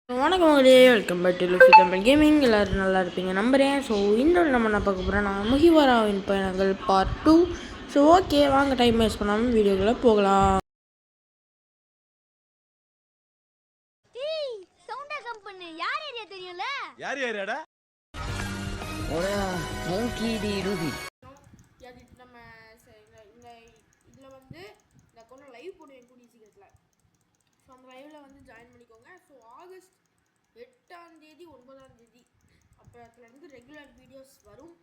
வணக்கம் மகளே, welcome back to Luffy Tamil gaming. எல்லோரும் நல்லா இருப்பீங்க நம்புகிறேன். ஸோ இந்த நம்ம என்ன பார்க்க போகிறோன்னா முகிவராவின் பயணங்கள் பார்ட் 2. ஸோ ஓகே, வாங்க டைம் வேஸ்ட் பண்ணாமல் வீடியோக்குள்ளே போகலாம். யார் யாரடா நம்ம இதில் வந்து இந்த அக்கௌண்ட்டில் லைவ் போடுவேன் கூடிய சீக்கிரத்தில். ஸோ அந்த லைவில் வந்து ஜாயின் பண்ணிக்கோங்க. ஸோ ஆகஸ்ட் 8ஆம் தேதி 9ஆம் தேதி அப்புறத்துலேருந்து ரெகுலர் வீடியோஸ் வரும்.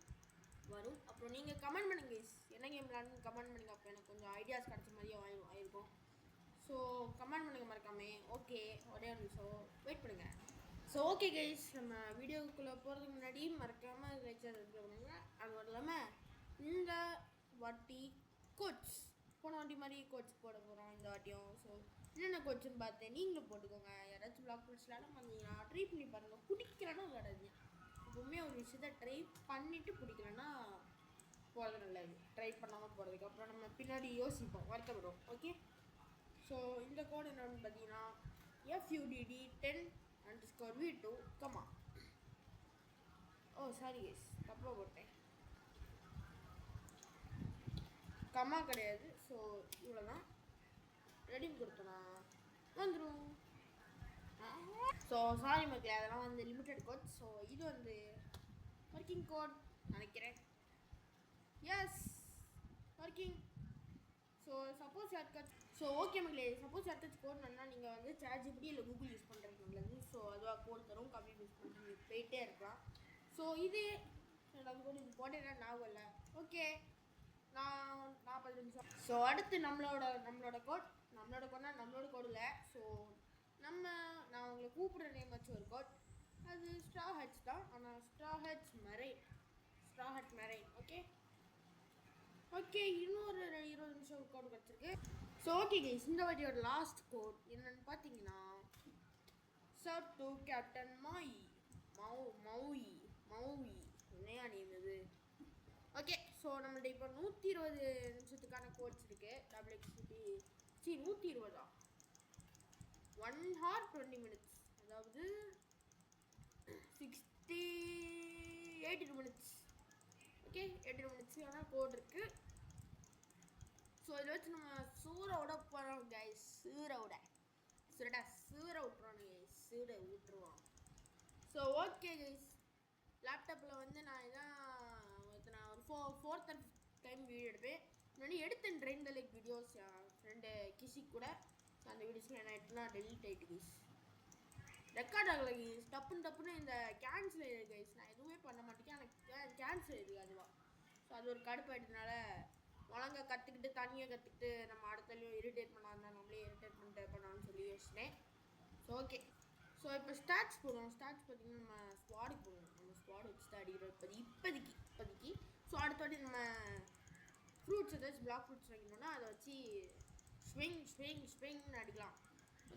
அப்புறம் நீங்கள் கமெண்ட் பண்ணுங்க, என்ன கேம் விளாட்னு கமெண்ட் பண்ணுங்கள். அப்போ எனக்கு கொஞ்சம் ஐடியாஸ் கிடச்ச மாதிரியே ஆயிருக்கும். ஸோ கமெண்ட் பண்ணுங்கள் மறக்காமே. ஓகே, ஒரே ஒரு நிமிஷம் வெயிட் பண்ணுங்கள். ஸோ ஓகே கைஸ், நம்ம வீடியோக்குள்ளே போகிறதுக்கு முன்னாடி மறக்காமல் லைக் பண்ணுங்க. அது மட்டும் இல்லாமல் இந்த வாட்டி கோச் போன வாட்டி மாதிரி கோச் போட போகிறோம் இந்த வாட்டியும். ஸோ என்னென்ன கோச்சுன்னு பார்த்து நீங்களும் போட்டுக்கோங்க. யாராச்சும் பிளாக் கோச் விளாட பார்த்தீங்கன்னா ட்ரை பண்ணி பாருங்கள். பிடிக்கலன்னா விளாடாதீங்க. எப்பவுமே ஒரு விஷயத்த ட்ரை பண்ணிவிட்டு பிடிக்கலன்னா போகிறது நல்லது. ட்ரை பண்ணாமல் போகிறதுக்கு அப்புறம் நம்ம பின்னாடி யோசிப்போம், வருத்தப்படுவோம். ஓகே, ஸோ இந்த கோடு என்னன்னு பார்த்தீங்கன்னா FUDD10_V2 கமா. ஓ சாரி கைஸ், தப்பாக போட்டேன். கம்மா கிடையாது. ஸோ இவ்வளோ தான். ரெடியும் கொடுத்தோன்னா வந்துடும். ஸோ சாரி மக்களே, அதெல்லாம் வந்து லிமிட்டட் கோட். ஸோ இது வந்து ஒர்க்கிங் கோட் நினைக்கிறேன். Yes, working. ஸோ சப்போஸ் யாருக்காச்சும் ஓகே மக்களே, சப்போஸ் யாருக்காச்சும் கோட் வேணுன்னா நீங்கள் வந்து ChatGPT இல்லை கூகுள் யூஸ் பண்ணுறது நல்லது. ஸோ அதுவாக கோட் தரும், கம்மி யூஸ் பண்ணிட்டு போயிட்டே இருக்கலாம். ஸோ இது அந்த கோட் இது போட்டேன்னா ஞாபகம் இல்லை. ஓகே, நான் 40 நிமிஷம். ஸோ அடுத்து நம்மளோட கோட் இல்லை. ஸோ நான் உங்களை கூப்பிட்ற நேம் வச்சு ஒரு கோட். அது ஸ்ட்ரா ஹெட்ஸ் தான், ஆனால் ஸ்ட்ரா ஹெட் மெரைன். ஓகே, இன்னொரு 20 நிமிஷம் கோட் கிடச்சிருக்கு. ஸோ ஓகே கைஸ், இந்த வாட்டியோட லாஸ்ட் கோட் என்னன்னு பார்த்தீங்கன்னா சர் டு கேப்டன் மௌயி என்னையா நேம் இது. ஓகே, ஸோ நம்மள்ட்ட இப்போ 120 நிமிஷத்துக்கான கோட்ஸ் இருக்குது. WXT 120 1 hour 20 minutes, அதாவது 82 minutes. ஓகே, 82 மினிட்ஸுக்கான கோட் இருக்குது. ஸோ இதை வச்சு நம்ம சூற போகிறோம் கைஸ். சூற விட்டுருவோம். ஸோ ஓகே கைஸ், லேப்டாப்பில் வந்து நான் ஒரு 4th and 5th time video எடுப்பேன். முன்னாடி எடுத்தேன் ட்ரெயின் த லைக் வீடியோஸ் என் ஃப்ரெண்டு கிஷி கூட. அந்த வீடியோஸ்லாம் என்ன ஆகிட்டுனா டெலிட் ஆகிட்டு கைஸ், ரெக்கார்ட் ஆகலை கைஸ். டப்புன்னு இந்த கேன்சல் ஆகிடுது கைஸ். நான் எதுவுமே பண்ண மாட்டேங்க, எனக்கு கேன்சல் ஆகிடுது அதுவா. ஸோ அது ஒரு கடுப்பாயிட்டதுனால ஒழுங்கா கற்றுக்கிட்டு தனியாக கற்றுக்கிட்டு நம்ம அடுத்தலையும் இரிட்டேட் பண்ணாமல் நம்மளே இரிட்டேட் பண்ணான்னு சொல்லி யோசிச்சினேன். ஸோ ஓகே, ஸோ இப்போ ஸ்டாட்ச் போடுவோம். ஸ்டாட்ச் பார்த்திங்கன்னா நம்ம ஸ்குவாடுக்கு போடுவோம். நம்ம ஸ்குவாடு வச்சு தான் அடிக்கிறோம் இப்போதைக்கு. ஸோ அடுத்த வாட்டி நம்ம ஃப்ரூட்ஸ் ஏதாச்சும் பிளாக் ஃப்ரூட்ஸ் வைக்கணும்னா அதை வச்சு ஸ்விங்னு அடிக்கலாம்.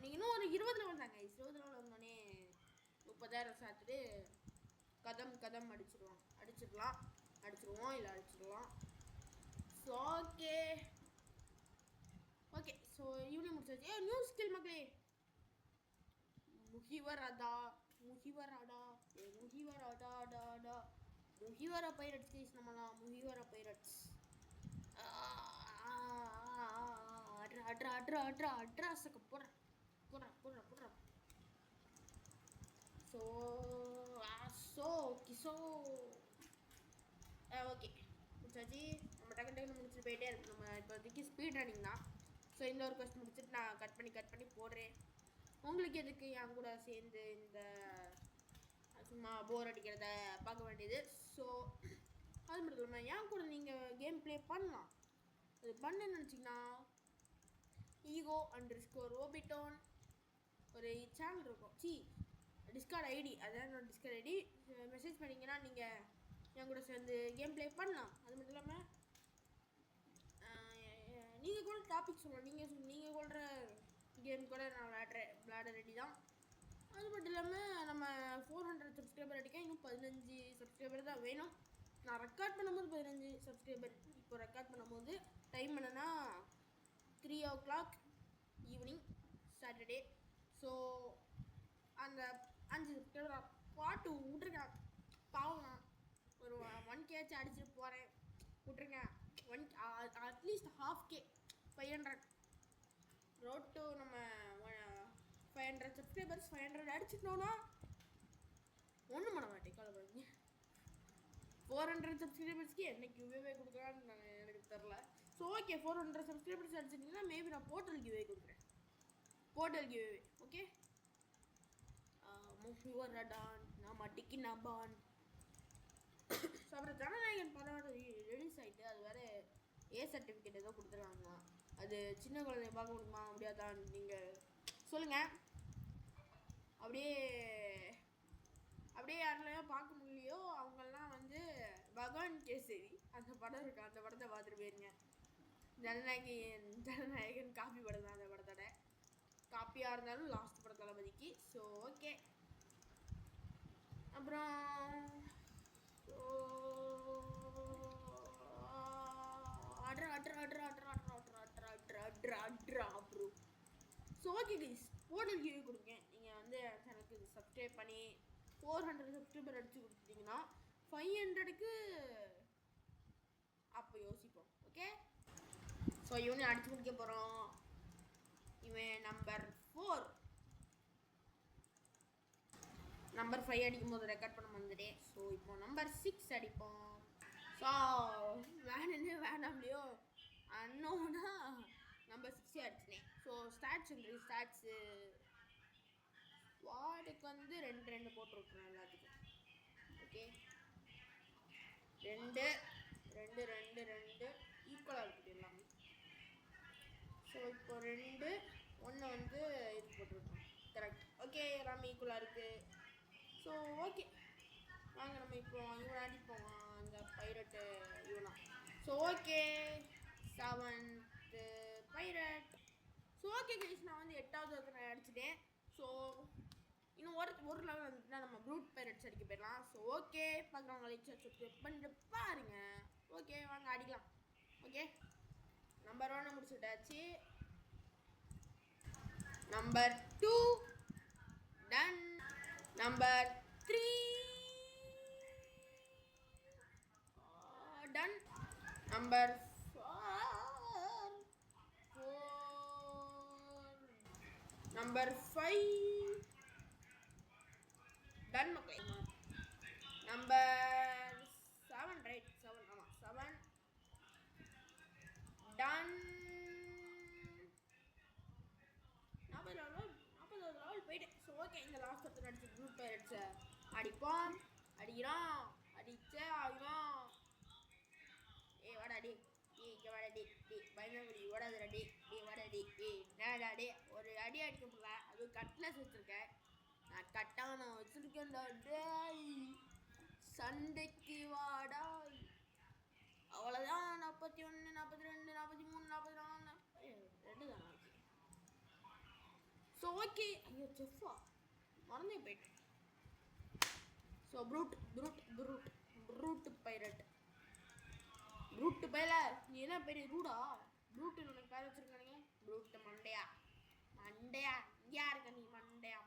நீங்கள் இன்னும் ஒரு 20 லெவல் தாங்க. 20 லெவல் வந்தோடனே 30,000 சாத்துட்டு கதம் அடிச்சிருவோம் இல்லை அடிச்சிடலாம். ஸோ ஓகே, ஸோ ஈவினிங் முடிச்சாச்சு. நியூ ஸ்கில் மக்களே, முகிவரா பைரட்ஸ் கேஸ். நம்மலாம் முகிவரா பைரட்ஸ். அட்ராஸுக்கு போடுறேன். ஓகே முடிச்சாச்சு. நம்ம டக்கு முடிச்சுட்டு போயிட்டே இருக்கு. நம்ம இப்போதைக்கு ஸ்பீட் ரன்னிங் தான். ஸோ இந்த ஒரு கொஸ்டின் முடிச்சுட்டு நான் கட் பண்ணி போடுறேன். உங்களுக்கு எதுக்கு என் கூட சேர்ந்து இந்த சும்மா போர் அடிக்கிறத பார்க்க வேண்டியது. ஸோ அது மட்டும் இல்லாமல் என் கூட நீங்கள் கேம் ப்ளே பண்ணலாம். அது பண்ண நினச்சிங்கன்னா ego_robiton ஒரு சேனல் இருக்கும். டிஸ்கார்ட் ஐடி, அதான் என்னோட டிஸ்கார்ட் ஐடி. மெசேஜ் பண்ணிங்கன்னா நீங்கள் என் கூட சேர்ந்து கேம் ப்ளே பண்ணலாம். அது மட்டும் இல்லாமல் நீங்கள் கூட டாபிக் சொல்லலாம். நீங்கள் சொல்கிற கேம் கூட நான் விளையாட ரெடி தான். அது மட்டும் இல்லாமல் நம்ம 400 சப்ஸ்கிரைபர் அடிக்க இன்னும் 15 சப்ஸ்கிரைபர் தான் வேணும். நான் ரெக்கார்ட் பண்ணும்போது 15 சப்ஸ்கிரைபர். இப்போ ரெக்கார்ட் பண்ணும்போது டைம் என்னன்னா 3 o'clock ஈவினிங் சாட்டர்டே. ஸோ அந்த 5 சப்ஸ்கிரைபர் பாட்டு விட்ருக்கேன். பாவம் ஒரு 1K அடிச்சுட்டு போகிறேன். விட்ருங்க. அட்லீஸ்ட் 1/2K 500 ரோட் டு நம்ம 500 சப்ஸ்கிரைபர்ஸ் 500 அடிச்சுட்டோன்னா ஒன்றும் பண்ண மாட்டேன். கவலைப்படுங்க. 400 சப்ஸ்கிரைபர்ஸ்க்கு என்ன கியூவே கொடுக்குறான்னு எனக்கு தெரில. ஸோ ஓகே 400 சப்ஸ்கிரைபர்ஸ் அடிச்சிட்டிங்கன்னா மேபி நான் போர்ட்டல் கியூவே கொடுக்குறேன். Portal Q&A okay. மூவர் ரடான் நான் மட்டிக்கு நபான். ஸோ அப்புறம் ஜனநாயகன் படம் ரிலீஸ் ஆகிட்டு அது வேறு சர்டிஃபிகேட் ஏதோ கொடுத்துருக்காங்க. அது சின்ன குழந்தைய பார்க்க முடியுமா முடியாதான் நீங்கள் சொல்லுங்கள். அப்படியே யாரெல்லாம் பார்க்க முடியலையோ அவங்கெல்லாம் வந்து பகவான் கேசரி அந்த படம் இருக்கு, அந்த படத்தை பார்த்துட்டு போயிருங்க. ஜனநாயகன் காப்பி படம் தான் அந்த படத்தோட. காப்பியாக இருந்தாலும் லாஸ்ட் படம் தளபதிக்கு. So okay. அப்புறம் bro. So okay guys portal queue கொடுங்க. நீங்கள் வந்து சேனலுக்கு சப்ஸ்கிரைப் பண்ணி 400 சப்ஸ்கிரைபர் அடிச்சு கொடுத்துட்டிங்கன்னா 500க்கு அப்போ யோசிப்போம். ஓகே. ஸோ இவனை அடிச்சு முடிக்க போகிறோம். இவன் நம்பர் 4 நம்பர் 5 அடிக்கும் போது ரெக்கார்ட் பண்ண வந்துட்டேன். ஸோ இப்போ நம்பர் 6 அடிப்போம். ஸோ வேணாம்லையோ அண்ணோன்னா நம்பர் 6 அடிச்சினேன். ஸோ ஸ்டாட்ஸு வார்டுக்கு வந்து 2 போட்டு விட்ருவேன் எல்லாத்துக்கும். ஓகே 2 ஈக்குவலாக இருக்குது எல்லாமே. ஸோ இப்போ 2 1 வந்து இது போட்டுருக்கோம். கரெக்ட். ஓகே எல்லாமே ஈக்குவலாக இருக்குது. ஸோ ஓகே வாங்க நம்ம இப்போ இவன் அடிப்போம் அந்த பைரட்டு இவனா. So okay 7th pirate. So okay guys நான் வந்து 8வது ஒருத்தர் அடிச்சிட்டேன். ஸோ இன்னும் ஒரு லெவல் வந்துட்டுனா நம்ம ப்ரூட் பைரட்ஸ் அடிக்க போயிடலாம். ஸோ ஓகே பார்க்குறவங்க லைக் சப்ஸ்கிரைப் பண்ணிட்டு பாருங்க. ஓகே வாங்க அடிக்கலாம். ஓகே நம்பர் 1 முடிச்சுட்டாச்சு. Number 2 done. Number 3 done. Number 4 number 5 done மக்களே. நம்பர் 7 ரைட் 7 ஆமாம் 7 டன். 40வது லெவல் போயிட்டேன். ஸோ ஓகே இந்த லாஸ்ட் ஒருத்தர் அடிச்சு ப்ரூட் பைரட்ஸை அடிப்போம். அடிக்கிறோம் அடிச்சே ஆகிறோம். வாடா டே இங்கே வாடா டே பயங்கரடி ஓடாதுடா டே வாடா டே நேடா டே ஒரு அடி அடிக்க முடியல. அதுவும் கட்லஸ் வச்சுருக்கேன். நான் கட்டான வச்சுருக்கேன்டா டே சண்டைக்கு வாடா. அவ்வளோதான் 41 42 43 44 2 தானே. ஸோ ஓகே ஐயோ செஃப்பா மறந்தே போயிட்டேன். ஸோ ப்ரூட் பைரட் ப்ரூட்டு பையில நீ என்ன பெரிய ரூடா ப்ரூட்டு உனக்கு பேர் வச்சுருக்கானுங்க. ப்ரூட்டு மண்டையா இங்கே இருக்க நீ மண்டையா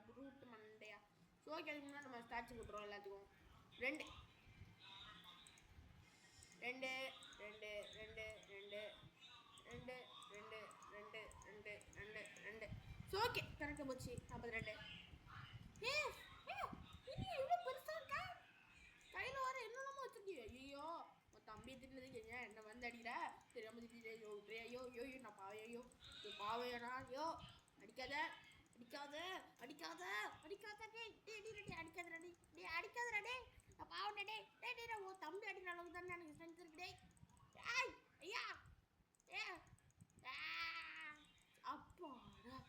ப்ரூட்டு மண்டையா. ஸோ ஓகே அதுக்கு முன்னாடி நம்ம ஸ்டாச்சு போட்டுருவோம் எல்லாத்துக்கும். 2 ஸோ ஓகே கரெக்டாக போச்சு. 42 இவ்வளோ பெருசாக இருக்கா கையில் வர என்னென்னமோ வச்சுருக்கீங்க. ஐயோ தம்பி திட்டுறதுக்கு என்ன வந்து அடிக்கிற தெரியாம திட்டிட்டு ஐயோ நான் பாவையோ பாவையடா. ஐயோ அடிக்காத அடிக்காதடே நான் பாவனே ஓ தம்பி அடிக்கிற அளவுக்கு தானே எனக்கு ஸ்ட்ரென்த் இருக்குடே. ஐயா அப்பாடா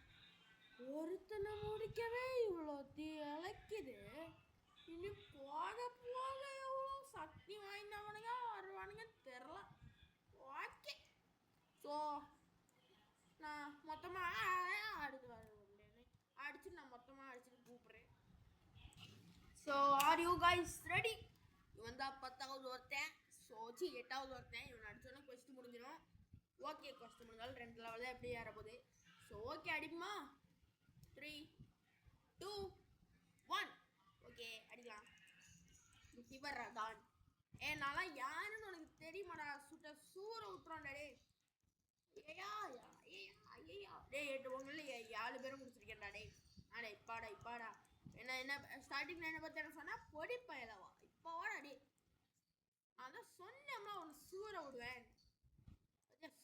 ஒருத்தனை முடிக்கவே இவ்வளோ இழக்குது. இனி போக எவ்வளோ சக்தி வாய்ந்தவனுங்க வருவானுங்கன்னு தெரில. ஓகே ஸோ நான் மொத்தமாக அடிச்சு நான் மொத்தமாக அடிச்சுட்டு கூப்பிட்றேன். So are you guys ready? இவன் தான் 10வது ஒருத்தன். ஸோ 8வது ஒருத்தன். இவன் அடிச்சோன்னா கொஸ்ட் முடிஞ்சிடும். ஓகே கொஸ்ட் முடிஞ்சாலும் 2 லெவலில் எப்படி ஏற போகுது. ஸோ ஓகே அடிக்குமா 3 2 1 ஓகே அடிக்கலாம். இவரா தான் நான்லாம் யாருன்னு உனக்கு தெரியுமாடா? சுட்ட சூற விட்டுறான்டா டே. ஏயா ஐயா டேய் 7 பேரும் முடிச்சிருக்கேன்டா டேய். அடே இப்பாடா என்ன ஸ்டார்டிங்ல என்ன பத்தி என்ன சொன்னா பொடி பயலவா. இப்போ வாடா டே. அதான் சொன்னேம்மா உன்னை சூற விடுவேன்.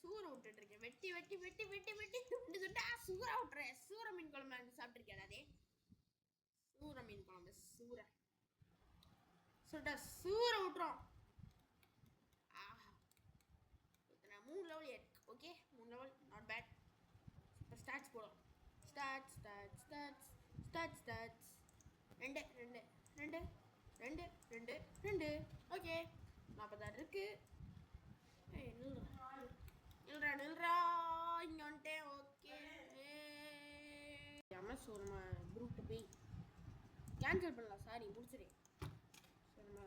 சூற விட்டுட்டு இருக்கேன். வெட்டி துண்டு துண்டா சூற விட்டுறேன். சூற மீன் குழம்பு சாப்பிட்டுருக்கேன் அதே சூற மீன் குழம்பு சூற விட்டுறோம். ஆஹா 3 லெவல் ஏட். Okay 3 level not bad. இப்போ ஸ்டாட்ஸ் போடும். ஸ்டாட்ஸ் 2 ஓகே 46 இருக்கு. நில்றா இங்க வந்துட்டேன். ஓகே எம்எஸ் ஒரு ப்ரூட் போய் கேன்சல் பண்ணலாம். சாரி முடிச்சிடு. நம்ம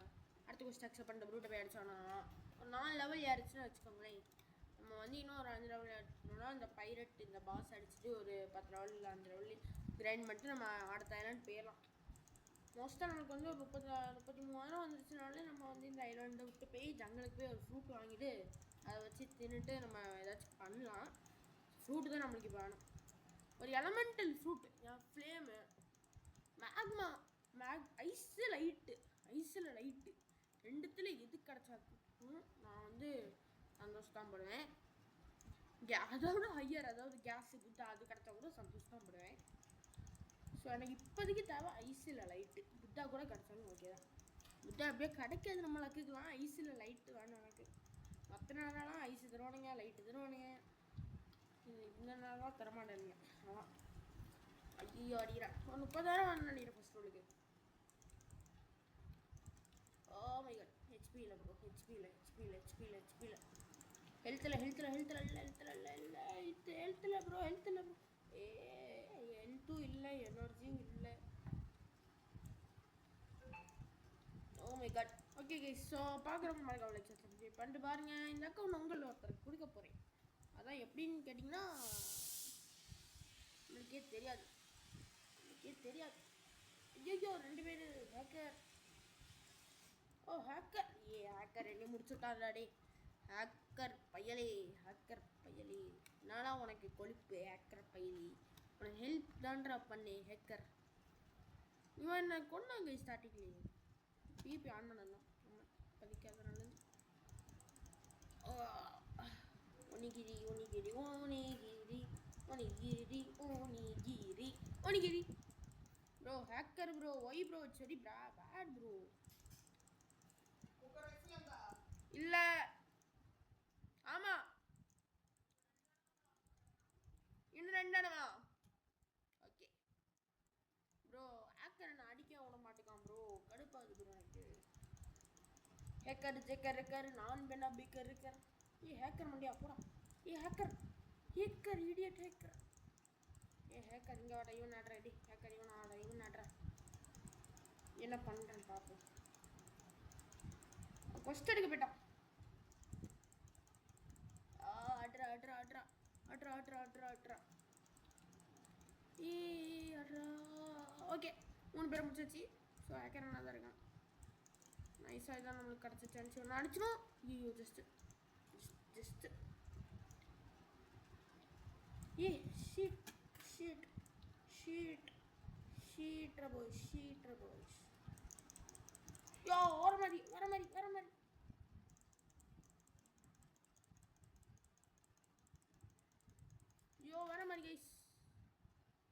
அடுத்த கொஸ்டின் அக்செப்ட் பண்ணுற ப்ரூட்டை போய் அடிச்சோன்னா ஒரு 4 லெவல் ஏறிச்சுன்னு வச்சுக்கோங்களேன். நம்ம வந்து இன்னும் ஒரு 5 லெவல் அடிச்சோம்னா இந்த பைரட் இந்த பாஸ் அடிச்சுட்டு ஒரு 10 லெவல் இல்லை 5 லெவல் கிரைண்ட் பண்ணிட்டு நம்ம அடுத்த ஐலாண்ட் போயிடலாம். மோஸ்ட்டாக நமக்கு வந்து ஒரு 33,000 வந்துருச்சுனாலே நம்ம வந்து இந்த ஐலாண்டை விட்டு போய் ஜங்கலுக்கு போய் ஒரு ஃப்ரூட் வாங்கிட்டு அதை வச்சு தின்னுட்டு நம்ம ஏதாச்சும் பண்ணலாம். ஃப்ரூட்டு தான் நம்மளுக்கு இப்போ வேணும். ஒரு எலமெண்டல் ஃப்ரூட் ஃப்ளேமு மேக்மா ஐஸில் லைட்டு ரெண்டுத்துல எது கிடச்சாக்கும் நான் வந்து சந்தோஷம் தான் படுவேன். அதோட ஹையர் அதாவது கேஸு கிட்ட அது கிடச்சா கூட சந்தோஷம் தான் படுவேன். ஸோ எனக்கு இப்போதைக்கு தேவை ஐஸில் லைட்டு. புத்தா கூட கிடச்சாலும் ஓகே தான். புத்தா அப்படியே கிடைக்காது நம்ம லக்குக்கலாம். ஐஸில் லைட்டு வேணும் எனக்கு. மற்ற நேரம்லாம் ஐஸு தருவானுங்க லைட்டு தருவானுங்க. இந்த நேரம்லாம் தரமாட்டேனுங்க. அதான் ஐயோ அடிக்கிறேன். ஒரு 30,000 வேணும்னு நினைக்கிறேன் ஃபஸ்ட் ரோலுக்கு. ஓ மை காட் ஹெச்பியில் ப்ரோ ஹெச்பியில் ஹெல்த்தில் ப்ரோ ஹெல்த்தும் இல்லை எனர்ஜியும் இல்லை. Oh my god okay guys. So பார்க்குறவங்க மறக்காம லைக் சப்ஸ்கிரைப் பண்ணிட்டு பாருங்கள். இந்த அக்கௌண்ட் உங்கள் ஒருத்தருக்கு கொடுக்க போகிறேன். அதான் எப்படின்னு கேட்டிங்கன்னா எனக்கே தெரியாது. ஐயோ 2 பேர் ஹேக்கர். ஓ ஹேக்கர் ஹேக்கர் என்ன முடிச்சுட்டாடா டே. ஹேக்கர் பயலே நானா உனக்கு கொழுப்பு ஹேக்கர் பயலி. உனக்கு ஹெல்ப் தான்டா பண்ணே ஹேக்கர். இவன் என்ன கொண்டாங்க ஸ்டார்டிங்லேயே பிபி ஆன் பண்ணலாம். நம்ம பதிக்காத நல்லது. ஒனிகிரி bro hacker bro why bro சரி பேட் ப்ரோ இல்லை. ஆமாம் இன்னும் 2 இடமா. ஓகே ப்ரோ ஹேக்கர் நான் அடிக்க விட மாட்டேக்கான் ப்ரோ. கடுப்பாது ப்ரோ எனக்கு. ஹேக்கர் நான் வேணா பிக்கர் இருக்கர். ஹேக்கர் மண்டியா போடா. Hacker idiot hacker. ஹேக்கர் இங்கே வாடா. இவன் ஆடுறா டி. ஹேக்கர் இவன் ஆடுறா. என்ன பண்ணுறேன்னு பார்ப்போம். ஃபஸ்ட் எடுக்க போயிட்டான். அட்ரா ஓகே 3 பேர் முடிச்சாச்சு. ஸோ ஹேக்கர் நல்லா தான் இருக்கான். நைஸாக இதான் நம்மளுக்கு கிடச்ச சான்ஸ். ஒன்று அடிச்சிடும். ஐயோ ஜஸ்ட்டு ஷீட் ரபோஷ் யோ வர மாதிரி கைஸ்.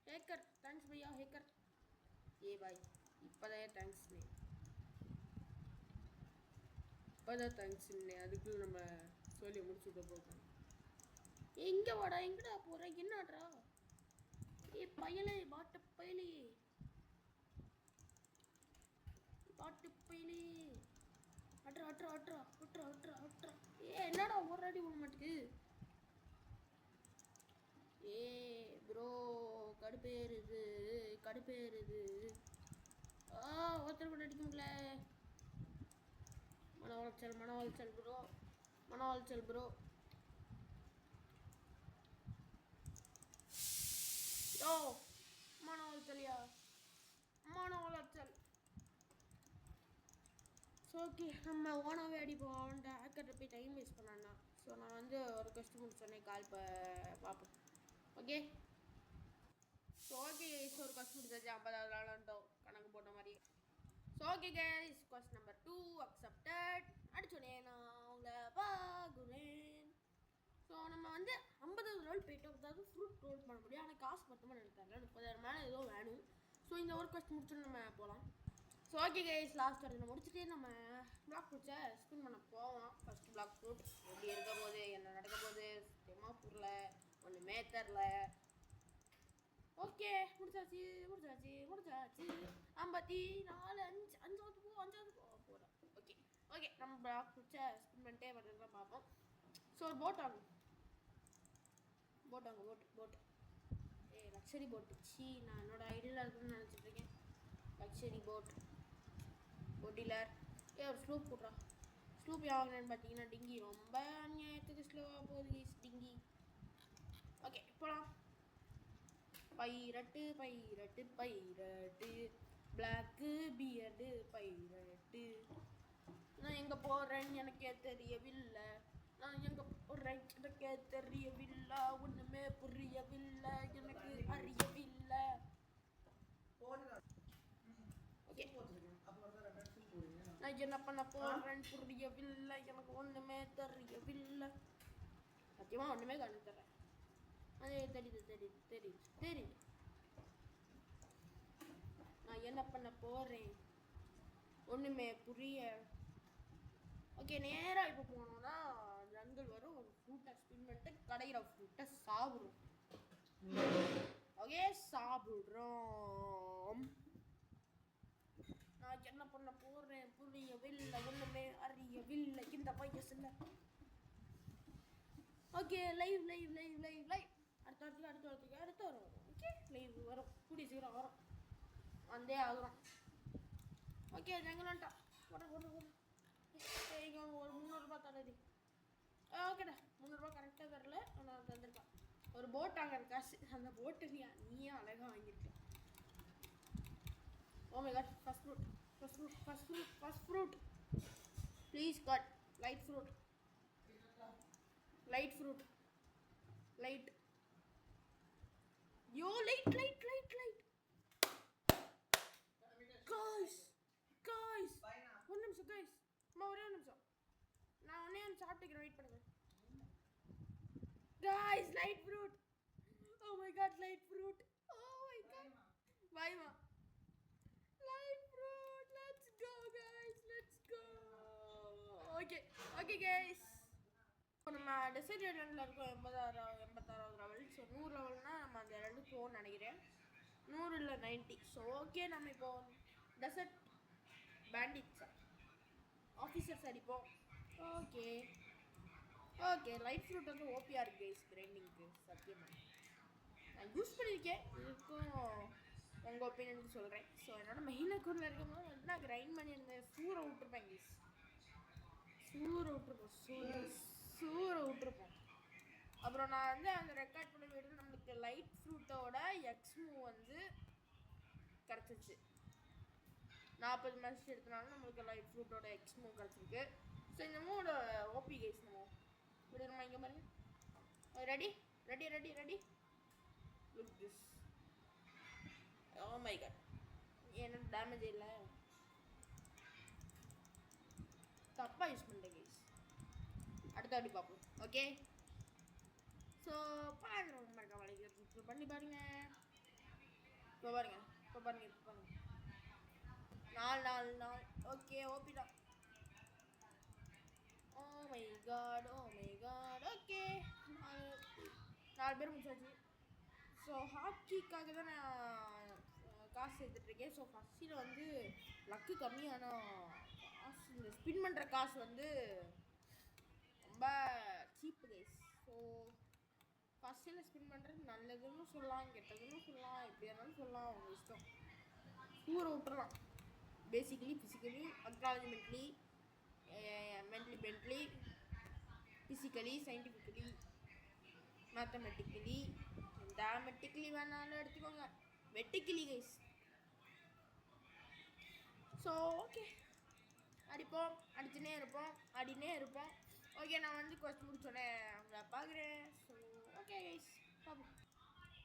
ஹேக்கர் தேங்க்ஸ் பையா ஹேக்கர். பாய் இப்போதான் தேங்க்ஸ் அதுக்குள்ள நம்ம சொல்லி முடிச்சுட்டு போகிறோம். எங்கே வாடா எங்கடா போகிற என்னடா. பயலே பாட்டு பயலே அட்ரா என்னடா ஒரு அடி விட மாட்டேங்குது. ப்ரோ கடுப்பேறுது. ஒருத்தர் கூட அடிக்க முடியல. மன உளைச்சல் ப்ரோ. மன உளைச்சலியா ஓகே நம்ம ஓனாகவே அடிப்போம். ஹேக்கர்கிட்ட போய் டைம் வேஸ்ட் பண்ணான்னா. ஸோ நான் வந்து ஒரு கொஸ்டின் முடிச்சோடனே கால் பார்ப்போம். ஓகே ஸோ ஓகே கைஸ், ஒரு கொஸ்டின் முடிச்சாச்சு. 50வது நாளாண்டோம் கணக்கு போட்ட மாதிரியே. So okay guys, question number 2 accepted. அடிச்சோடனே நான் அவங்கள பார்க்குறேன். ஸோ நம்ம வந்து 50வது ரோல் போயிட்டோம். அதாவது ஃப்ரூட் ரோல் பண்ண முடியும். ஆனால் காசு மொத்தமாக நினைத்தாங்க 30,000 மேலே ஏதோ வேணும். ஸோ இந்த ஒரு கொஸ்டின் முடிச்சோன்னு நம்ம போகலாம். ஸோ ஓகே கைஸ், லாஸ்ட் வரது முடிச்சுட்டு நம்ம பிளாக் ஃப்ரூட்ஸை ஸ்பின் பண்ண போவோம். ஃபஸ்ட்டு பிளாக் ஃப்ரூட் எப்படி இருக்க போது, என்ன நடக்க போகுது, சுத்தமாக புரியல, ஒன்றுமே தெரில. ஓகே முடிச்சாச்சு. 54 அஞ்சாவது போகிறோம். ஓகே நம்ம பிளாக் ஃப்ரூட்ஸை ஸ்பின் பண்ணிட்டே பண்ணுறதுலாம் பார்ப்போம். ஸோ ஒரு போட் லக்ஸரி போட்டு நான் என்னோட ஐடியில் இருக்குன்னு நினச்சிட்ருக்கேன். லக்ஸரி போட் டீலர் ஒரு ஸ்லூப் போடுறா. ஸ்லூப் யாருன்னு பார்த்தீங்கன்னா டிங்கி. ரொம்ப அநியாயத்துக்கு ஸ்லோவாக போகுது டிங்கி. ஓகே போகலாம். Pirate black beard pirate. நான் எங்கே போகிறேன்னு எனக்கே தெரியவில்லை. ஒன்றுமே புரியவில்லை, எனக்கு அறியவில்லை. நான் என்ன பண்ண போறேன்னு புரியவில்லை, எனக்கு ஒன்றுமே தெரியவில்லை. சத்தியமாக ஒன்றுமே கண்டு தரேன். அது தெரியுது. நான் என்ன பண்ண போறேன் ஒன்றுமே புரிய. ஓகே நேராக இப்போ போனோம்னா ஜங்கல் வரும். ஒரு ஃப்ரூட்டை ஸ்பின் பண்ணிட்டு கடையிற ஃப்ரூட்டை சாப்பிடும். ஓகே சாப்பிட்றோம். நான் என்ன பண்ண போறேன் புரியவில்லை, ஒன்றுமே அறியவில்லை இந்த வயசுல. ஓகே லைவ் அடுத்த வரும். ஓகே லைவ் வரும், கூடிய சீக்கிரம் வரும், வந்தே ஆகுறோம். ஓகே ஜங்கலான்ட்டா போட சரிங்க. ஒரு 300 ரூபாய் தரது. ஓகேடா 300 ரூபாய் கரெக்டாக தரல, நான் தந்திருக்கேன். ஒரு போட் வாங்குற காசு, அந்த போட்டு நீயே அழகாக வாங்கியிருக்க. Oh my god, first fruit. Please God, light fruit. Yo, light. Guys. ஒரு நிமிஷம் guys. ஒரே நிமிஷம். நான் ஒன்னே சாப்பிட்டுக்கிறேன், வெயிட் பண்ணுங்க. Guys, light fruit. Oh my god, light fruit. Bye ma. Light fruit. Let's go guys. Okay guys. நம்ம dessert ஐலண்டில் இருக்கோம். 86வது லெவல். ஸோ 100 லெவல்னா நம்ம அந்த ரெண்டு போகணும்னு நினைக்கிறேன். 100 இல்லை 90. ஸோ ஓகே நம்ம இப்போ டெசர்ட் பேண்டிட்ஸ் ஆஃபீஸர்ஸ் அடிப்போம். ஓகே லைட் ஃப்ரூட் வந்து ஓபியாக இருக்குது கைஸ் கிரைண்டிங்க்கு. சத்தியமாக நான் யூஸ் பண்ணியிருக்கேன். இதுக்கும் உங்கள் ஒப்பீனியனுக்கு சொல்கிறேன். ஸோ என்னோட மெயின் அக்கௌண்ட்டில் இருக்கும்போது வந்து நான் கிரைண்ட் பண்ணியிருந்தேன். சூறை விட்டுருப்பேன். அப்புறம் நான் வந்து அந்த ரெக்கார்ட் பண்ணி விட்டு நம்மளுக்கு லைட் ஃப்ரூட்டோட எக்ஸ்மூ வந்து கிடச்சிச்சு. 40 மேட்ச் எடுத்தனாலும் நம்மளுக்கு லைட் ஃப்ரூட்டோட எக்ஸ்மூ கிடச்சிருக்கு. ஸோ இந்த மூட ஓபி கைஸ் நம்ம விடுறோமா இங்கே பாருங்க. Ready look this. Oh my god, என்ன டேமேஜ் இல்லை, தப்பாக யூஸ் பண்ணிட்டேன் கைஸ். அடுத்த வாட்டி பார்ப்போம். ஓகே ஸோ பார்க்குறோம் மறக்க பண்ணி பாருங்க. இப்போ பாருங்க 4 ஓகே ஓபி தான். ஓ மை காட் ஓகே 4 பேர் முடிச்சாச்சு. ஸோ ஹாக்கிக்காக தான் நான் காசு சேர்த்துட்ருக்கேன். ஸோ ஃபஸ்ட்டில் வந்து லக்கு கம்மியான காசு, இந்த ஸ்பின் பண்ணுற காசு வந்து ரொம்ப சீப்பு கைஸ். ஸோ ஃபஸ்ட்டில் ஸ்பின் பண்ணுறது நல்லதுன்னு சொல்லலாம், கெட்டதுன்னு சொல்லலாம், எப்படி இருந்தாலும் சொல்லலாம், அவங்க இஷ்டம். ஊற விட்டுறலாம். Basically physically acknowledgementally mentally physically scientifically mathematically thematically வேணாலும் எடுத்துக்கோங்க. வெட்டிக்கலி கைஸ். ஸோ ஓகே அடிப்போம், அடிச்சுனே இருப்போம், ஆடினே இருப்போம். ஓகே, நான் வந்து கொஸ்டின் முடிச்சோடனே உங்களை பார்க்குறேன். ஸோ ஓகே கைஸ், பார்ப்போம்.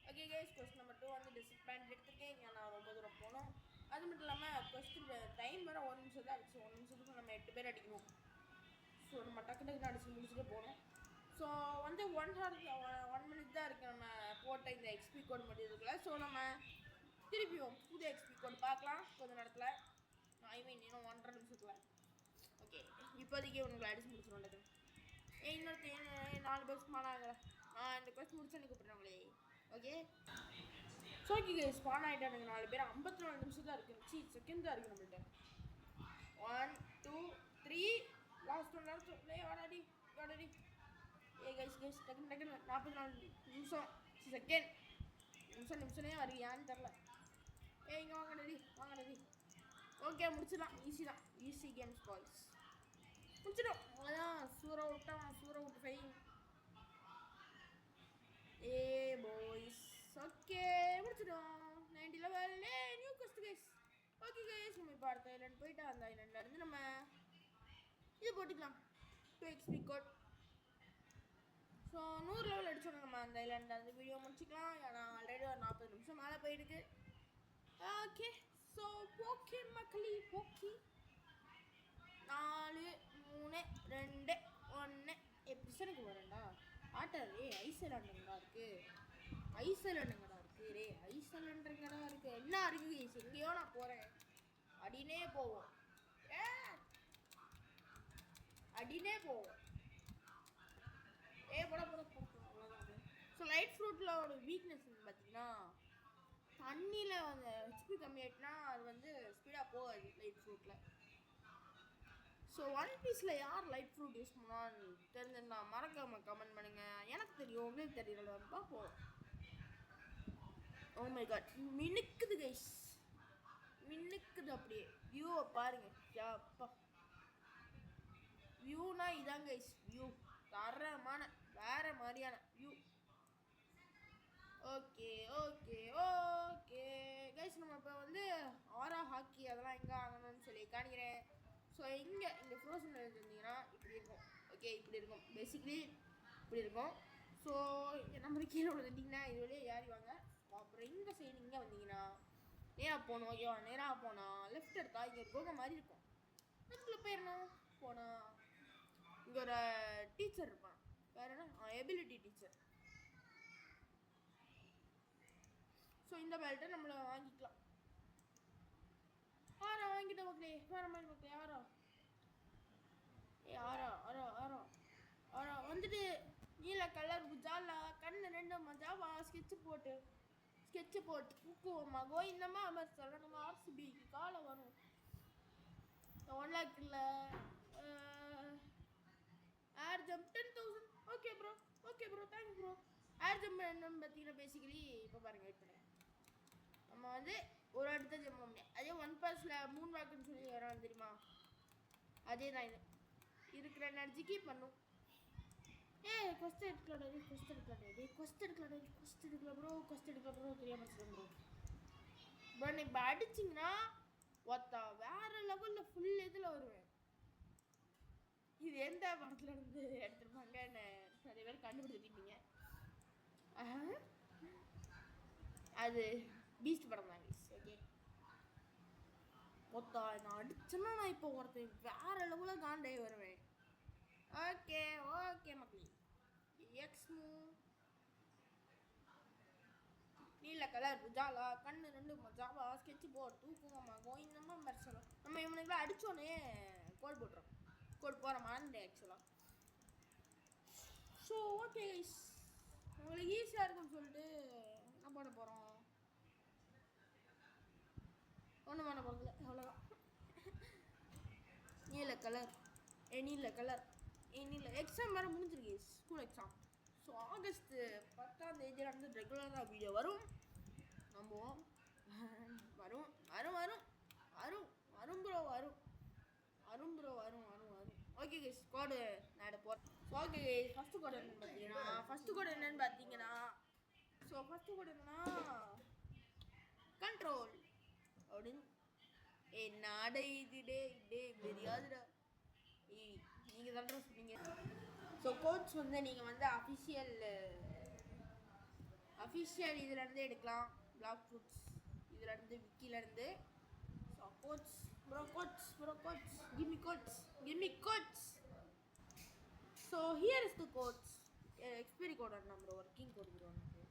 ஓகே கைஸ், கொஸ்டின் நம்பர் 2 வந்து டிஸ்ட்ரிக்ட் பேண்ட் எடுத்துருக்கேன். இங்கே நான் ரொம்ப தூரம் போகணும். அது மட்டும் இல்லாமல் கொஸ்டின் டைம் வேறு 1 நிமிஷம் தான் இருக்குது. 1 நிமிஷத்துக்கு நம்ம 8 பேர் அடிக்கணும். ஸோ நம்ம டக்கு டக்குன்னு அடிச்சு முடிச்சுட்டு போகணும். ஸோ வந்து 1 மினிட் தான் இருக்குது நம்ம போட்ட இந்த எக்ஸ்பி கோட் மட்டும் இருக்குல்ல. ஸோ நம்ம திருப்பியும் புது எக்ஸ்பி கோட் பார்க்கலாம் கொஞ்ச நேரத்தில். ஐ மீன் இன்னும் 1.5 நிமிஷத்தில். ஓகே, இப்போதைக்கு உங்களை அடிச்சு முடிச்சிடும். இன்னொருத்த 4 பேர் ஸ்பான் ஆகலை. இந்த கொஸ்டின் முடிச்சு எனக்கு கூப்பிட்றாங்களே. ஓகே, ஸோ ஓகே ஸ்பான் ஆகிட்டானுங்க 4 பேர். 54 நிமிஷம் தான் இருக்குது. செகண்ட் தான் இருக்குது நம்மள்கிட்ட. 1 2 3 லாஸ்ட் 1 நேரத்தில் வாடாடி. கைஸ் டக்குன்னு 44 நிமிஷம் செகண்ட் நிமிஷமே வருவியான்னு தெரில. இங்கே வாங்கடி. ஓகே, முடிச்சிடலாம். ஈஸி தான். Easy games boys. முடிச்சிடும். அதான் சூற விட்டு ஃபைன். பாய்ஸ் ஓகே முடிச்சிடும். 90 level new quest guys. Okay guys, நம்ம இப்போ அடுத்த ஐலண்ட் போயிட்டு அந்த ஐலண்ட்லேருந்து நம்ம இது போட்டுக்கலாம் 2 XP கோட். ஸோ 100 லெவல் அடிச்சோம் நம்ம அந்த ஐலண்ட். அந்த வீடியோ முடிச்சுக்கலாம். ஏன்னா ஆல்ரெடி ஒரு 40 நிமிஷம் மேலே போயிருக்கு. ஓகே, ஸோ ஓகே மக்களே, ஓகே 4 3 2 1 எபிசனுக்கு வரேன்டா. ஆட்டாரே ஐஸ்லாண்டுங்கடா இருக்குது. ஐஸ்லாண்டுங்கடா இருக்குது. என்ன இருக்குது எங்கேயோ நான் போகிறேன். அடினே போவோம். போட அவ்வளோதான். ஸோ லைட் ஃப்ரூட்டில் ஒரு வீக்னஸ் பார்த்தீங்கன்னா தண்ணியில் அந்த ஹெச்பி கம்மியாயிட்டுனா அது வந்து ஸ்பீடாக போகாது லைட் ஃப்ரூட்டில். ஸோ ஒன் பீஸில் யார் லைட் ஃப்ரூட் யூஸ் பண்ணான்னு தெரிஞ்சுன்னா மறக்காம கமெண்ட் பண்ணுங்கள். எனக்கு தெரியும், உங்களுக்கு தெரியல. பார்ப்போம். ஓ மை காட், மினுக்குது கைஸ், மினுக்குது அப்படியே. வியூவை பாருங்க. அப்பா வியூனா இதாங்க கைஸ். வியூ தரமான வேற மாதிரியான வியூ. ஓகே கைஸ், நம்ம இப்போ வந்து ஆரா ஹாக்கி அதெல்லாம் எங்கே ஆகணும்னு சொல்லி காணிக்கிறேன். ஸோ இங்கே ஃப்ரோசன் இருந்தீங்கன்னா இப்படி இருக்கும். ஓகே, இப்படி இருக்கும். பேசிக்லி இப்படி இருக்கும். ஸோ நம்ம கீழே விழுந்துட்டிங்கன்னா இது வழியே ஏறி வாங்க. அப்புறம் இந்த சைடு இங்கே வந்தீங்கன்னா நேராக போகணும். ஓகேவா, நேராக போனால் லெஃப்ட் எடுத்தா இங்கே கோகை மாதிரி இருக்கும். அதுக்குள்ளே போயிடணும். போனால் இங்கே ஒரு டீச்சர் இருப்பான். வேறு என்ன, எபிலிட்டி டீச்சர். ஸோ இந்த பெல்ட்டை நம்மளை வாங்கிக்கலாம். வாங்கிட்ட மக்களே. வேறு மாதிரி மக்களே. ஆரா வந்துட்டு நீல கலர் புஜாலா கண்ணு 2 மஜாவா ஸ்கெட்சு போட்டு ஊக்குவோமா கோயிந்தமா அமர் சொல்லணும். ஆர்சிபிக்கு காலை வரும் 1 லேக் இல்லை. Air jump 10,000. Okay bro thanks bro. Air jump என்னன்னு பார்த்தீங்கன்னா பேசிக்கலி இப்போ பாருங்கள், வெயிட் பண்ணுங்க. நம்ம வந்து ஒரு இடத்த ஜம்ப் பண்ண முடியாது. அதே 1 பாஸில் 3 வாக்குன்னு சொல்லி வரான் தெரியுமா, அதே தான் இது. இருக்கிற எனர்ஜிக்கு பண்ணும். கொஸ்ட் எடுக்கலாம் ப்ரோ. தெரியாமல் ப்ரோ. பட் இப்போ அடிச்சிங்கன்னா ஒத்தா வேறு லெவலில் ஃபுல் இதில் வருவேன். இது எந்த படத்தில் இருந்து எடுத்துருப்பாங்கன்னு நிறைய பேர் கண்டுபிடிச்சிருப்பீங்க. அது பீஸ்ட் படம் தான். ஓகே, மொத்தா நான் அடிச்சேன்னா நான் இப்போ ஒருத்தன் வேற லெவலில் காண்டாகி வருவேன். ஓகே மக்களே. எக்ஸ்மூ நீல கலர் புஜாலா கண்ணு 2 மஜாவா ஸ்கெட்சு போர்ட் தூக்குவோம்மா கோயிந்தம்மா மரிசலம். நம்ம இவனுக்குலாம் அடித்தோடனே கோட் போட்டுறோம். கோட் போகிற மாதிரி ஆக்சுவலாக. ஸோ ஓகே கைஸ், உங்களுக்கு ஈஸியாக இருக்குன்னு சொல்லிட்டு என்ன பண்ண போகிறோம், ஒன்றும் பண்ண போகிறதில்ல. அவ்வளோதான். நீல கலர் எக்ஸாம் வேறு முடிஞ்சிருக்கு, ஸ்கூல் எக்ஸாம். ஸோ ஆகஸ்ட் 10ஆம் தேதியிலேருந்து ரெகுலராக வீடியோ வரும். நம்புவோம். வரும் ஓகே கைஸ், கோடு நான் போகிறேன். ஓகே கைஸ், ஃபஸ்ட்டு கோடு என்னன்னு பார்த்தீங்கன்னா கண்ட்ரோல் அப்படின்னு நாடே இது தெரியாதுடா. நீங்கள் தான்டா சொன்னீங்க. ஸோ கோட்ஸ் வந்து நீங்கள் வந்து அஃபிஷியல் இதுலேருந்து எடுக்கலாம். பிளாக் ஃபுட்ஸ் இதுலேருந்து விக்கிலேருந்து. So codes give me codes. So here is the codes. Expiry code and number working code இருக்கு.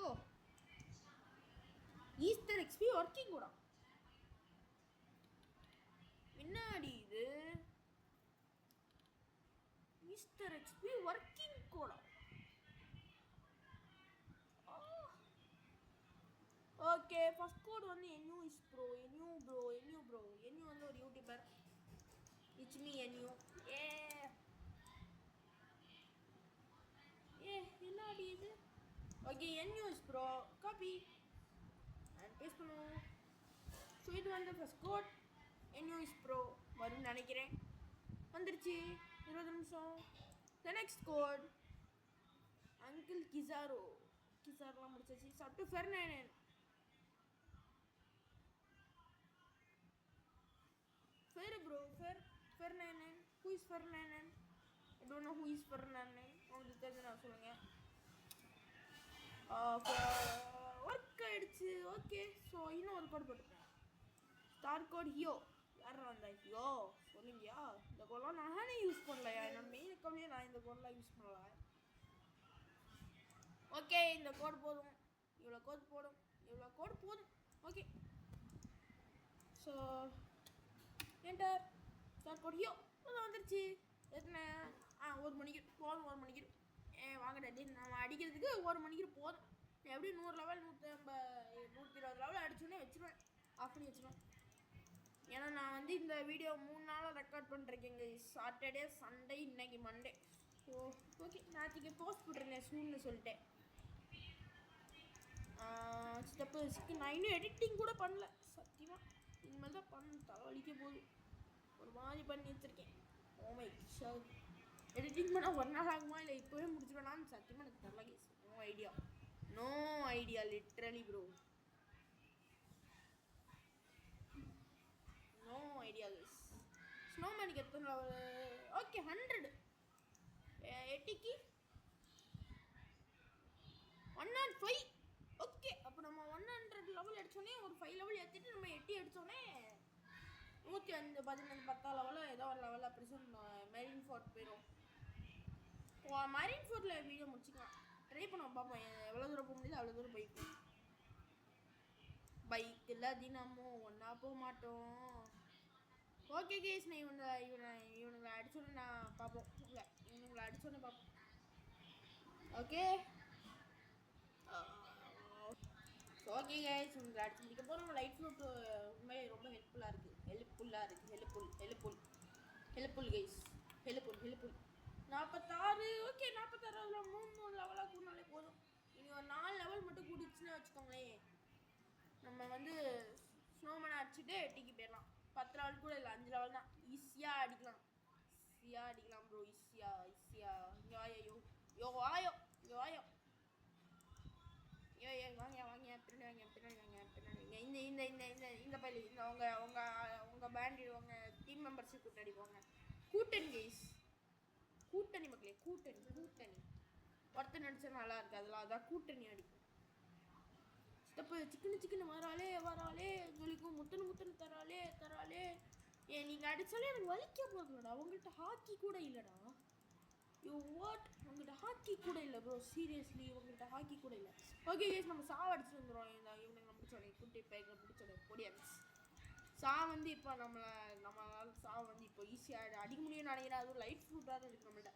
Oh, Easter XP working கூட என்னடி இது? Easter XP working கூட. ஓகே, ஃபர்ஸ்ட் கோட் வந்து NU is bro. NU வந்து ஒரு யூடியூபர். It's me NU. என்னடி இது? Okay, NU is bro. Copy and paste பண்ணுவோம். ஸோ இது வந்து first code NU is bro வரும்னு நினைக்கிறேன். வந்துருச்சு 20 நிமிஷம். த நெக்ஸ்ட் கோட் அங்கிள் கிசாரோலாம் முடிச்சாச்சு. சட்டு ஃபெர்னானன். Fernanan. Who is Fernanan? I don't know who is Fernanan. உங்களுக்கு தெரிஞ்சா சொல்லுங்க. ஒர்க் ஆயிடுச்சு. ஓகே, ஸோ இன்னும் ஒரு கோட் போட்டுருக்கேன். Star code ஹியோ. யார் வந்தா ஹியோ சொல்லுங்கயா. இந்த கோட்லாம் நானே யூஸ் பண்ணலையா? என்னோட மெயின் அக்கௌண்ட்லேயே நான் இந்த கோட்லாம் யூஸ் பண்ணல. ஓகே, இந்த கோட் போதும். இவ்வளோ கோட் போதும். Okay, so enter. Start code ஹியோ. வந்துருச்சு. எத்தனை? 1 மணிக்கு போதும். 1 மணிக்கு வாங்க டாடி. நம்ம அடிக்கிறதுக்கு 1 மணிக்கு போதும். எப்படி 100 லெவல் 120 லெவல் அடிச்சோன்னே வச்சுருவேன். ஆஃப் பண்ணி வச்சுருவேன். ஏன்னா நான் வந்து இந்த வீடியோ 3 நாளாக ரெக்கார்ட் பண்ணிருக்கேங்க. சாட்டர்டே, சண்டே, இன்னைக்கு மண்டே. ஸோ ஓகே, நாளைக்கு போஸ்ட் போட்டுருந்தேன் சூன்னு சொல்லிட்டேன். ஸ்டெப்பு நான் இன்னும் எடிட்டிங் கூட பண்ணல சத்தியமாக. இனிமேல் தான் தலைவலிக்க போகுது. ஒரு மாதிரி பண்ணி வச்சுருக்கேன். ஓமை ஷார் எடிட்டிங் பண்ணால் 1 நாள் ஆகுமா இல்லை இப்போவே முடிச்சுவேனான்னு சத்தியமாக எனக்கு தெரில guys. No idea literally bro. No idea guys. ஸ்னோமேனுக்கு எத்தனை லெவல்? ஓகே 100. எட்டிக்கு 105. ஓகே, அப்போ நம்ம 100 லெவல் அடித்தோடனே ஒரு 5 லெவல் ஏற்றிட்டு நம்ம 8 அடித்தோடனே 105 15 10 லெவலில் ஏதோ ஒரு லெவலில் அப்படி மெரின் ஃபோர்ட் போயிடும். மெரின் ஃபோர்ட்டில் வீடியோ முடிச்சுக்கலாம். ட்ரை பண்ணுவோம், பார்ப்போம். எவ்வளோ தூரம் போக முடியுது அவ்வளோ தூரம் பைக்கில் தினமும் ஒன்றா போக மாட்டோம். ஓகே கேஸ், நான் இவனுங்களை அடிச்சோன்னு நான் பார்ப்போம். இவனுங்களை அடிச்சோன்னு பார்ப்போம். ஓகே ஓகே கைஸ், உங்களுக்கு அடிச்சு முடிக்க போகிறோம். லைட் ஃப்ளூட் உண்மையிலே ரொம்ப ஹெல்ப்ஃபுல் கைஸ். ஹெல்ப்ஃபுல் 46. ஓகே 46 அதில் 3 லெவலாக கூடனாலே போதும். இனி ஒரு 4 லெவல் மட்டும் கூடிச்சுன்னு வச்சுக்கோங்களேன். நம்ம வந்து ஸ்னோமேனை அடிச்சுட்டு எட்டிக்கு போயிடலாம். 10 லெவல் கூட இல்லை, 5 லெவல் தான். ஈஸியாக அடிக்கலாம் ப்ரோ. ஈஸியாக இங்கே வாயோ. வாங்க பின்னாடி இந்த பள்ளி உங்கள் பேண்ட் உங்கள் டீம் மெம்பர்ஸுக்கு கூட்டணி போங்க. கூட்டணி கைஸ், கூட்டணி மக்களே, கூட்டணி ஒருத்தன் நடிச்சா நல்லா இருக்கு. அதான் கூட்டணி அடிக்கும். ஸ்டெப்பு சிக்கனு வராளே ஜொலிக்கும். முத்தனு தராளே. நீங்கள் அடித்தாலே எனக்கு வலிக்க போகுதுலடா. அவங்கள்ட்ட ஹாக்கி கூட இல்லைடா. உங்கள்கிட்ட ஹாக்கி கூட இல்லை ப்ரோ. சீரியஸ்லி உங்கள்கிட்ட ஹாக்கி கூட இல்லை. ஓகே கேஸ், நம்ம அடிச்சுட்டு வந்துடுவோம். இவனுக்கு நம்ம பிடிச்சோடனே குட்டி பைக்கில் பிடிச்சோடனே பொடியாச்சு. வந்து இப்போ நம்மளால் வந்து இப்போ ஈஸியாக அடிக்க முடியும்னு நினைக்கிறேன். அதுவும் லைட் ஃப்ரூட்டாக இருக்குது நம்மள்கிட்ட.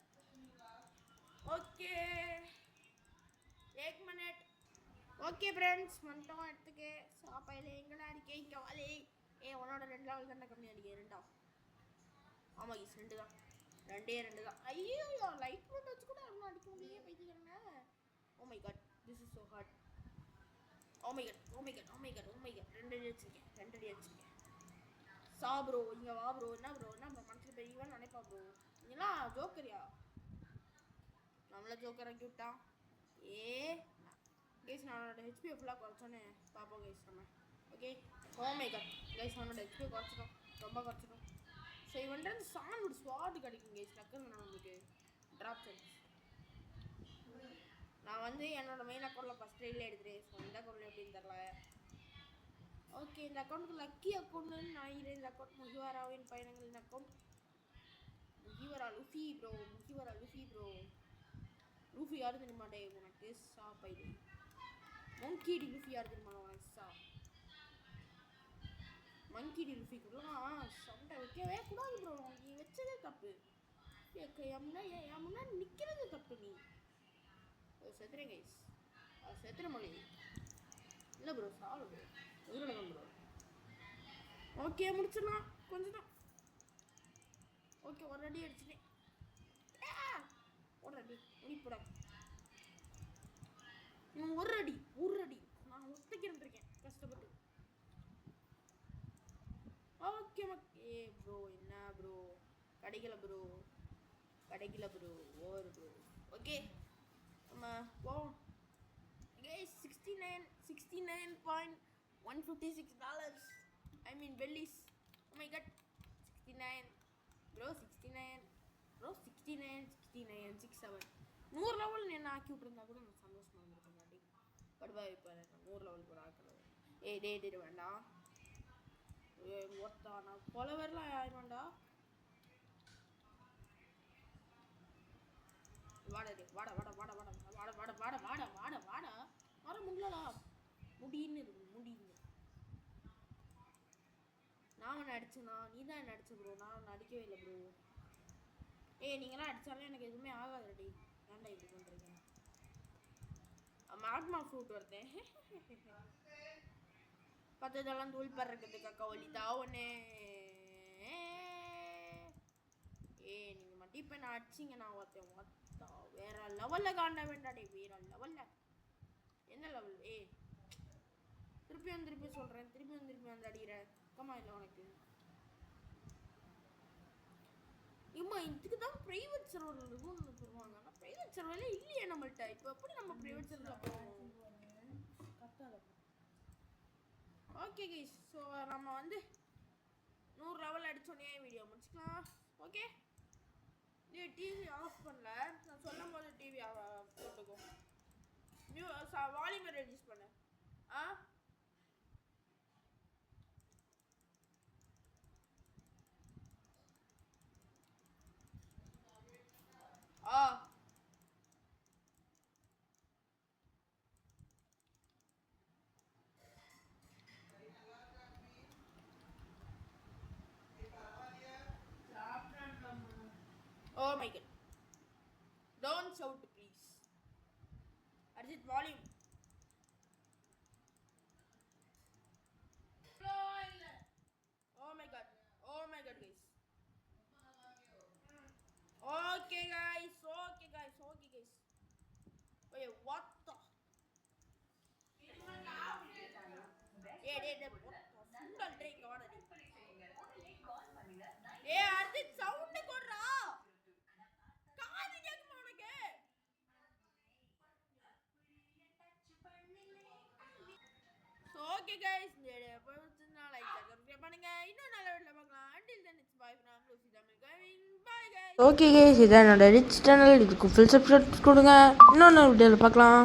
Okay 1 minute. ஓகே ஃப்ரெண்ட்ஸ், வந்துட்டோம் இடத்துக்கு. சாப்பாயில் எங்களை அடிக்க இங்கே வாலே. உன்னோட 2 லெவல் தானே கம்மி அடிக்க 2. ஆமாம் ஈஸ் 2 தான். 2 தான். ஐயோ, லைட் ஃப்ரூட் வச்சு கூட அவ்வளோ அடிக்க முடியே பைத்திக்கிறேங்க. Oh my god, this is so hard. Oh my god 2 அடி வச்சுருக்கேன். ப்ரோ இங்கே வா ப்ரோ. என்ன ப்ரோ மனசில் பெரியவன் நினைப்பா ப்ரோ. நீங்களாம் ஜோக்கரியா? நம்மள ஜோக்கர் ஆக்கி விட்டான். கேஸ், நான் ஹெச்பி ஃபுல்லாக குறைச்சோன்னே பார்ப்போம் கேஸ் நம்ம. Okay oh my god guys அவனோட ஹெச்பி குறைச்சிடும், ரொம்ப குறைச்சிடும். ஸோ இவன்ட்டு அந்த சானோட ஸ்வாட் கிடைக்கும் கைஸ் டக்குன்னு நம்மளுக்கு ட்ராப் சான்ஸ். நான் வந்து என்னோட மெயின் அக்கௌண்ட்டில் ஃபஸ்ட் ரைடில் எடுத்துட்டேன். ஸோ இந்த அக்கௌண்ட்டில் எப்படின்னு தெரில. ஓகே இந்த அக்கௌண்ட்டுக்கு லக்கி அக்கௌண்ட்டுன்னு நினைக்கிறேன். இந்த அக்கௌண்ட் முகிவராவின் பயணங்களின் account. Mugiwara Luffy bro, Mugiwara Luffy bro. Luffy யாரு தெரியுமாட்டே உனக்கு? சாப்பைடு மங்கி டி லூஃபி யாரு தெரியுமா உனக்கு? மங்கி டி லூஃபிக்குலாம் சண்டை வைக்கவே கூடாது ப்ரோ. நீ வச்சதே தப்பு. என் முன்னாடி நிற்கிறது தப்பு. நீ செத்துறேன் கைஸ், செத்துற மொழி இல்லை ப்ரோ, சாவு ப்ரோ, உயிரிழக்கம் ப்ரோ. ஓகே முடிச்சிடலாம், கொஞ்சம் தான். ஓகே ஒரு அடி அடிச்சுட்டேன். ஒரு அடி முடிப்படா. ஒரு அடி நான் ஒத்தைக்கு இருந்திருக்கேன் கஷ்டப்பட்டு. ஓகே ஓகே ப்ரோ, என்ன ப்ரோ கிடைக்கல ப்ரோ, ஓவர் ப்ரோ. ஓகே நம்ம போவோம் கைஸ். 69.156 ஐ மீன் வெல்லிஸ். Oh my god 69 bro, 69 bro, 69 100 level என்ன ஆக்கி விட்டுருந்தா கூட நான் சந்தோஷமாக இருந்திருப்பேன். காட்டி படுவா இப்போ 100 லெவல் கூட ஆக்கணும். டே வேண்டாம் ஒருத்தா நான் ஃபாலோவர்லாம் ஆயிடுவான்டா. வாடா வர முடியலடா. முடின்னு நான் அவனை அடிச்சேனா? நீ தான் என்ன அடிச்ச ப்ரோ, நான் அவனை அடிக்கவே இல்லை ப்ரோ. நீங்களாம் அடித்தாலும் எனக்கு எதுவுமே ஆகாது ரெடி. ஏன்டா இப்படி பண்ணுறீங்க? மேக்மா ஃப்ரூட் வருதேன் பார்த்ததெல்லாம் தூள் பறக்கிறதுக்கு அக்கா ஒலிதா ஒன்று. நீங்கள் மட்டும் இப்போ நான் அடிச்சிங்க, நான் ஒருத்தன் வேற லெவலில் காண்ட வேண்டாடே, வேற லெவலில். என்ன லெவல்? திருப்பி சொல்கிறேன், திருப்பி வந்து அடிக்கிறேன். கம்மா இல்லை உனக்கு இம்மா. இதுக்கு தான் ப்ரைவேட் சர்வர் இருக்கும்னு சொல்லுவாங்க. ஆனால் ப்ரைவேட் சர்வரில் இல்லையே நம்மள்கிட்ட. இப்போ எப்படி நம்ம ப்ரைவேட் சர்வரில் போவோம்? கத்தாத. ஓகே கைஸ், ஸோ நம்ம வந்து 100 லெவல் அடித்தோடனே வீடியோ முடிச்சுக்கலாம். ஓகே டிவி ஆஃப் பண்ணல, நான் சொல்லும் போது டிவி போட்டுக்கோ. வால்யூமை ரெடியூஸ் பண்ணு. Oh my god. Don't shout please. Arjit volume. Oh my god guys. Okay guys. Wait, what the? Sundal drink what are you? Arjit sound kodra. Okay guys, இந்த video பிடிச்சிருந்தா like subscribe பண்ணுங்க. இன்னும் நல்ல வீடியோல பார்க்கலாம். until then it's bye from Lucy Tamil Gaming. Bye guys. Okay guys, இதான் என்னோட rich channel. இதுக்கு ஃபுல் சப்ஸ்கிரைப் கொடுங்க. இன்னொரு வீடியோல பார்க்கலாம்.